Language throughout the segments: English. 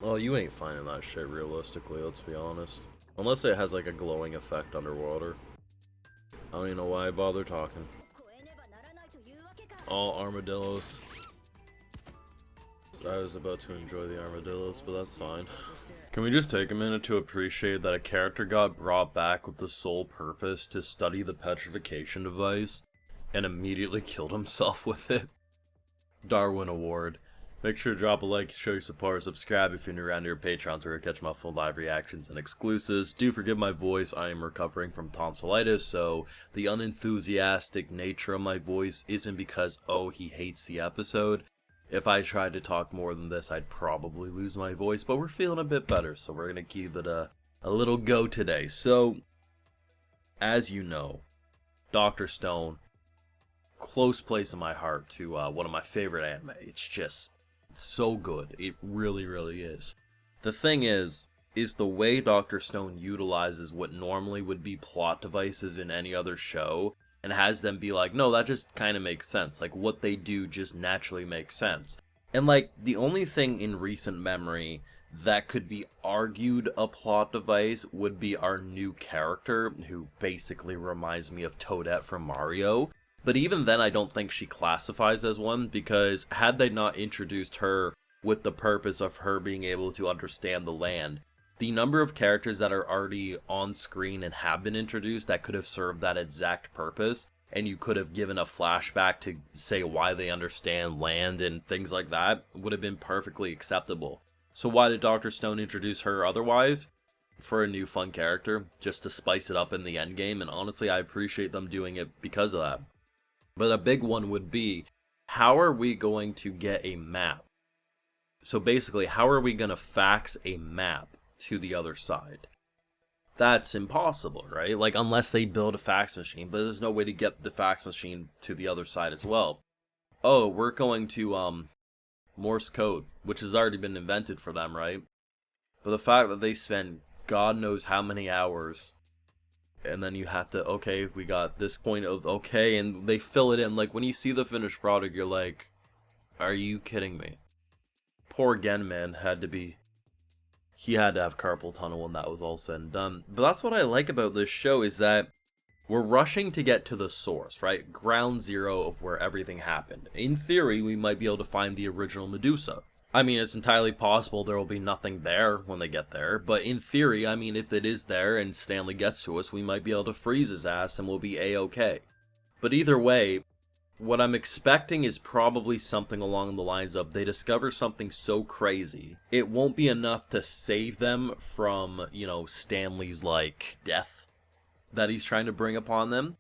Oh, you ain't finding that shit realistically, let's be honest. Unless it has like a glowing effect underwater. I don't even know why I bother talking. All armadillos. I was about to enjoy the armadillos, but that's fine. Can we just take a minute to appreciate that a character got brought back with the sole purpose to study the petrification device and immediately killed himself with it? Darwin Award. Make sure to drop a like, show your support, subscribe if you're new around here, Patreons where I catch my full live reactions and exclusives. Do forgive my voice, I am recovering from tonsillitis, so the unenthusiastic nature of my voice isn't because, oh, he hates the episode. If I tried to talk more than this, I'd probably lose my voice, but we're feeling a bit better, so we're gonna give it a little go today. So, as you know, Dr. Stone, close place in my heart to one of my favorite anime. It's just so good. It really, really is. The thing is the way Dr. Stone utilizes what normally would be plot devices in any other show and has them be like, no, that just kind of makes sense. Like, what they do just naturally makes sense. And, like, the only thing in recent memory that could be argued a plot device would be our new character, who basically reminds me of Toadette from Mario. But even then, I don't think she classifies as one, because had they not introduced her with the purpose of her being able to understand the land, the number of characters that are already on screen and have been introduced that could have served that exact purpose, and you could have given a flashback to say why they understand land and things like that, would have been perfectly acceptable. So why did Dr. Stone introduce her otherwise? For a new fun character, just to spice it up in the endgame, and honestly I appreciate them doing it because of that. But a big one would be, how are we going to get a map? So basically, how are we going to fax a map to the other side? That's impossible, right? Like, unless they build a fax machine, but there's no way to get the fax machine to the other side as well. Oh, we're going to, Morse code, which has already been invented for them, right? But the fact that they spend God knows how many hours, and then you have to, okay, we got this point of, okay, and they fill it in. Like, when you see the finished product, you're like, are you kidding me? Poor Genman he had to have carpal tunnel when that was all said and done. But that's what I like about this show, is that we're rushing to get to the source, right? Ground zero of where everything happened. In theory, we might be able to find the original Medusa. I mean, it's entirely possible there will be nothing there when they get there, but in theory, I mean, if it is there and Stanley gets to us, we might be able to freeze his ass and we'll be A-okay. But either way, what I'm expecting is probably something along the lines of, they discover something so crazy, it won't be enough to save them from, you know, Stanley's, like, death that he's trying to bring upon them.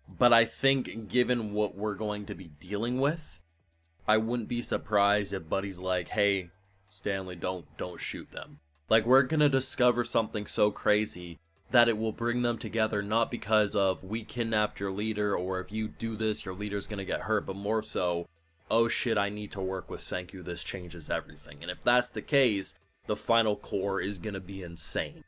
But I think, given what we're going to be dealing with, I wouldn't be surprised if Buddy's like, hey, Stanley, don't shoot them. Like, we're gonna discover something so crazy that it will bring them together, not because of, we kidnapped your leader, or if you do this, your leader's gonna get hurt, but more so, oh shit, I need to work with Senku, this changes everything. And if that's the case, the final core is gonna be insane.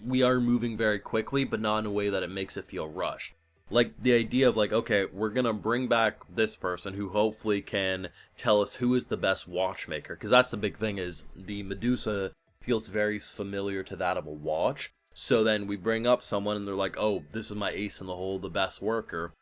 We are moving very quickly, but not in a way that it makes it feel rushed. Like, the idea of, like, okay, we're gonna bring back this person who hopefully can tell us who is the best watchmaker, because that's the big thing, is the Medusa feels very familiar to that of a watch. So then we bring up someone and they're like, oh, this is my ace in the hole, the best worker.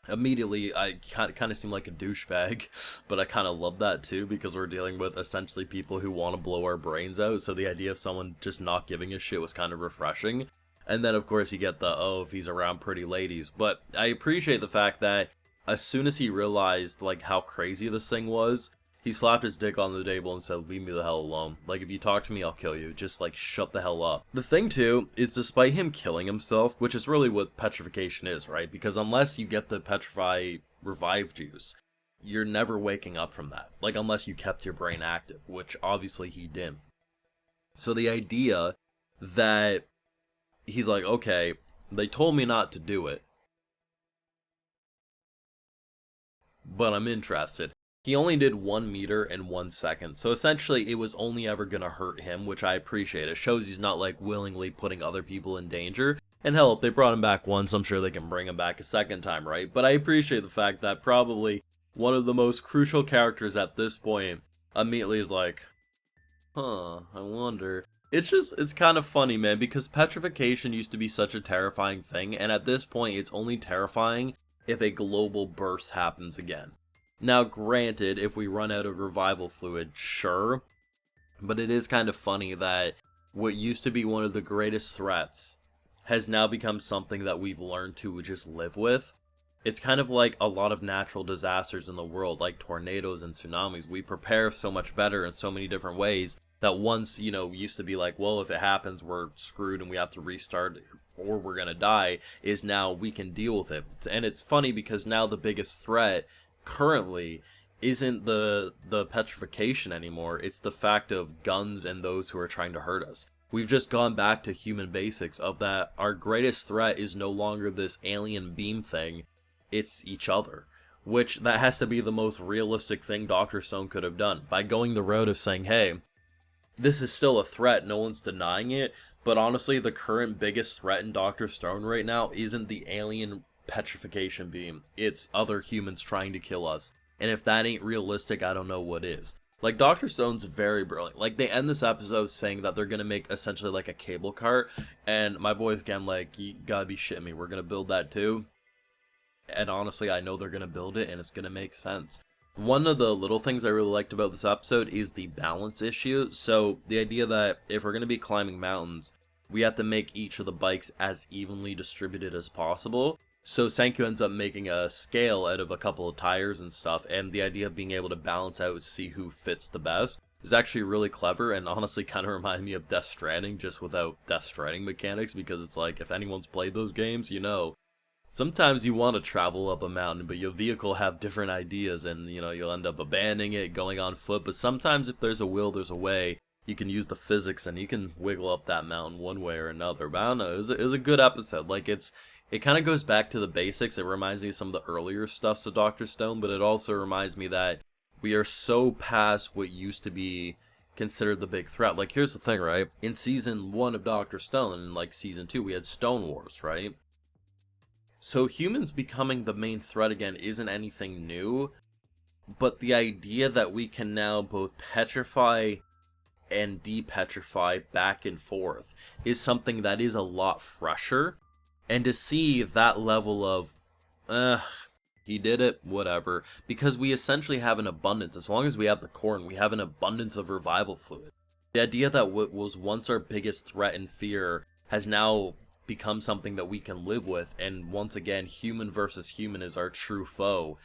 Immediately, I kind of seem like a douchebag, but I kind of love that too, because we're dealing with essentially people who want to blow our brains out, so the idea of someone just not giving a shit was kind of refreshing. And then, of course, you get the, oh, if he's around pretty ladies. But I appreciate the fact that as soon as he realized, like, how crazy this thing was, he slapped his dick on the table and said, leave me the hell alone. Like, if you talk to me, I'll kill you. Just, like, shut the hell up. The thing, too, is despite him killing himself, which is really what petrification is, right? Because unless you get the petrify revive juice, you're never waking up from that. Like, unless you kept your brain active, which obviously he didn't. So the idea that he's like, okay, they told me not to do it, but I'm interested. He only did 1 meter in 1 second, so essentially it was only ever gonna hurt him, which I appreciate. It shows he's not, like, willingly putting other people in danger. And hell, if they brought him back once, I'm sure they can bring him back a second time, right? But I appreciate the fact that probably one of the most crucial characters at this point immediately is like, Huh, I wonder. It's kind of funny, man, because petrification used to be such a terrifying thing, and at this point, it's only terrifying if a global burst happens again. Now, granted, if we run out of revival fluid, sure, but it is kind of funny that what used to be one of the greatest threats has now become something that we've learned to just live with. It's kind of like a lot of natural disasters in the world, like tornadoes and tsunamis. We prepare so much better in so many different ways that once, used to be like, well, if it happens, we're screwed and we have to restart or we're going to die, is now we can deal with it. And it's funny because now the biggest threat currently isn't the petrification anymore. It's the fact of guns and those who are trying to hurt us. We've just gone back to human basics of that our greatest threat is no longer this alien beam thing, it's each other. Which that has to be the most realistic thing Dr. Stone could have done. By going the road of saying, hey, this is still a threat, no one's denying it, but honestly the current biggest threat in Dr. Stone right now isn't the alien petrification beam, it's other humans trying to kill us. And if that ain't realistic, I don't know what is. Like, Dr. Stone's very brilliant. Like, they end this episode saying that they're gonna make essentially like a cable cart, and my boy's again like, you gotta be shitting me, we're gonna build that too. And honestly, I know they're gonna build it and it's gonna make sense. One of the little things I really liked about this episode is the balance issue. So the idea that if we're gonna be climbing mountains, we have to make each of the bikes as evenly distributed as possible. So Sankyo ends up making a scale out of a couple of tires and stuff, and the idea of being able to balance out to see who fits the best is actually really clever, and honestly kind of reminded me of Death Stranding, just without Death Stranding mechanics, because it's like, if anyone's played those games, sometimes you want to travel up a mountain, but your vehicle have different ideas, and you'll end up abandoning it, going on foot, but sometimes if there's a will, there's a way. You can use the physics, and you can wiggle up that mountain one way or another. But I don't know, it was a good episode. Like, it kind of goes back to the basics. It reminds me of some of the earlier stuffs of Dr. Stone, but it also reminds me that we are so past what used to be considered the big threat. Like, here's the thing, right? In season 1 of Dr. Stone, and like season 2, we had Stone Wars, right? So humans becoming the main threat again isn't anything new, but the idea that we can now both petrify and depetrify back and forth is something that is a lot fresher. And to see that level of, he did it, whatever, because we essentially have an abundance. As long as we have the corn, we have an abundance of revival fluid. The idea that what was once our biggest threat and fear has now become something that we can live with, and once again, human versus human is our true foe.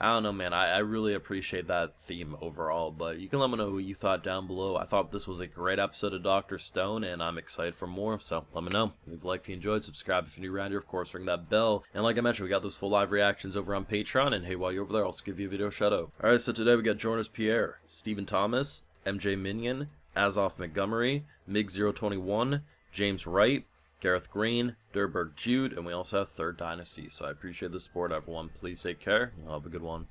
I don't know, man, I really appreciate that theme overall, but you can let me know what you thought down below. I thought this was a great episode of Dr. Stone, and I'm excited for more, so let me know. Leave a like if you enjoyed, subscribe if you're new around here, of course, ring that bell, and like I mentioned, we got those full live reactions over on Patreon, and hey, while you're over there, I'll also give you a video shout out. Alright, so today we got Jonas Pierre, Stephen Thomas, MJ Minion, Azoff Montgomery, MiG021, James Wright, Gareth Green, Durberg Jude, and we also have Third Dynasty. So I appreciate the support, everyone. Please take care, and you'll have a good one.